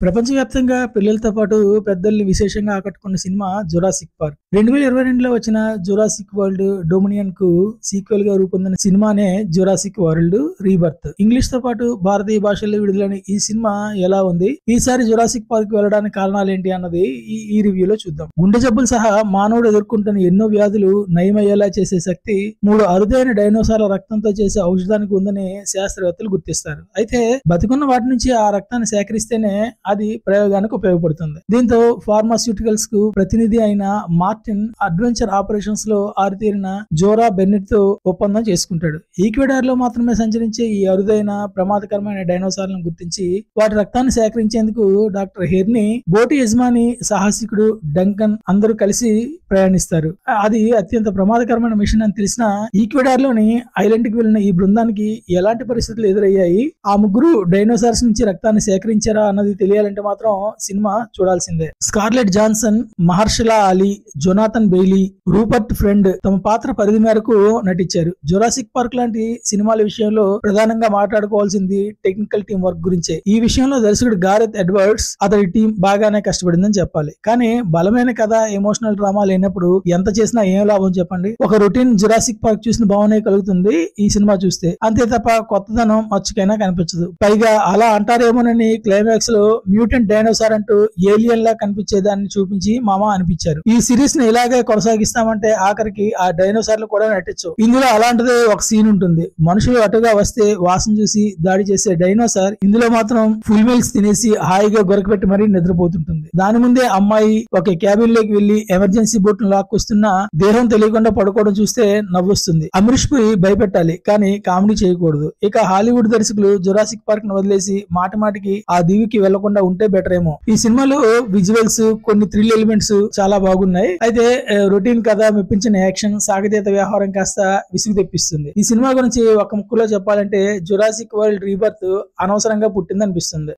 ప్రపంచవ్యాప్తంగా పిల్లలతో పాటు పెద్దల్ని విశేషంగా ఆకట్టుకున్న సినిమా జురాసిక్ పార్క్. 2022లో వచ్చిన జురాసిక్ వరల్డ్ డొమినియన్ కు సీక్వెల్ గా రూపొందిన సినిమానే జురాసిక్ వరల్డ్ రీబర్త్. ఇంగ్లీష్ తో పాటు భారతీయ భాషల్లో విడుదలైన ఈ సినిమా ఎలా ఉంది, ఈసారి జురాసిక్ పార్క్ వెళ్ళడానికి కారణాలు ఏంటి అన్నది ఈ రివ్యూలో చూద్దాం. గుండె జబ్బులు సహా మానవుడు ఎదుర్కొంటున్న ఎన్నో వ్యాధులు నయమయ్యేలా చేసే శక్తి 3 అరుదైన డైనోసార్ల రక్తంతో చేసే ఔషధానికి ఉందని శాస్త్రవేత్తలు గుర్తిస్తారు. అయితే బతికున్న వాటి నుంచి ఆ రక్తాన్ని సేకరిస్తేనే అది ప్రయోగానికి ఉపయోగపడుతుంది. దీంతో ఫార్మాస్యూటికల్స్ కు ప్రతినిధి అయిన మార్టిన్ అడ్వెంచర్ ఆపరేషన్స్ లో ఆరితేరిన జోరా బెన్నెట్ తో ఒప్పందం చేసుకుంటాడు. ఈక్వెడార్ లో మాత్రమే సంచరించే ఈ అరుదైన ప్రమాదకరమైన డైనోసార్లను గుర్తించి వాటి రక్తాన్ని సేకరించేందుకు డాక్టర్ హెర్నీ, బోటి యజమాని సాహసికుడు డంకన్ అందరూ కలిసి ప్రయాణిస్తారు. అది అత్యంత ప్రమాదకరమైన మిషన్ అని తెలిసిన ఈక్వెడార్ లోని ఐలాండ్ కి వెళ్లిన ఈ బృందానికి ఎలాంటి పరిస్థితులు ఎదురయ్యాయి, ఆ ముగ్గురు డైనోసార్స్ నుంచి రక్తాన్ని సేకరించారా అన్నది తెలియాలంటే మాత్రం సినిమా చూడాల్సిందే. Scarlett Johansson, Mahershala Ali, Jonathan Bailey, Rupert Friend తమ పాత్ర పరిధి మేరకు నటించారు. జురాసిక్ పార్క్ లాంటి సినిమాల విషయంలో ప్రధానంగా మాట్లాడుకోవాల్సింది టెక్నికల్ టీం వర్క్ గురించే. ఈ విషయంలో దర్శకుడు గారెత్ ఎడ్వర్డ్స్, అతడి టీం బాగానే కష్టపడిందని చెప్పాలి. కానీ బలమైన కథ, ఎమోషనల్ డ్రామా లేనప్పుడు ఎంత చేసినా ఏం లాభం చెప్పండి. ఒక రొటీన్ జురాసిక్ పార్క్ చూసిన భావనే కలుగుతుంది ఈ సినిమా చూస్తే, అంతే తప్ప కొత్తదనం మచ్చుకైనా కనిపించదు. పైగా అలా అంటారేమోనని క్లైమాక్స్ లో మ్యూటెంట్ డైనోసార్ అంటూ ఏలియన్ లా కనిపించేదాన్ని చూపించి మామా అనిపించారు. ఈ సిరీస్ ని ఇలాగే కొనసాగిస్తామంటే ఆఖరికి ఆ డైనోసార్లు కూడా నటించవు. ఇందులో అలాంటిదే ఒక సీన్ ఉంటుంది. మనుషులు అటుగా వస్తే వాసన చూసి దాడి చేసే డైనోసార్ ఇందులో మాత్రం ఫుల్ మీల్స్ తినేసి హాయిగా గొరకపెట్టి మరీ నిద్రపోతుంటుంది. దాని ముందే అమ్మాయి ఒక క్యాబిన్ లోకి వెళ్లి ఎమర్జెన్సీ బోట్ ను లాక్కొస్తున్నా దేహం తెలియకుండా పడుకోవడం చూస్తే నవ్వొస్తుంది. అమరీష్ పురి భయపెట్టాలి కానీ కామెడీ చేయకూడదు. ఇక హాలీవుడ్ దర్శకులు జురాసిక్ పార్క్ ను వదిలేసి మాటిమాటికి ఆ దీవికి వెళ్లకుండా ఉంటే బెటర్ ఏమో. ఈ సినిమాలో విజువల్స్, కొన్ని థ్రిల్ ఎలిమెంట్స్ చాలా బాగున్నాయి. అయితే రొటీన్ కథ, మెప్పించిన యాక్షన్, సాగతీత వ్యవహారం కాస్త విసుగు తెప్పిస్తుంది. ఈ సినిమా గురించి ఒక ముక్కులో చెప్పాలంటే జురాసిక్ వరల్డ్ రీబర్త్ అనవసరంగా పుట్టిందనిపిస్తుంది.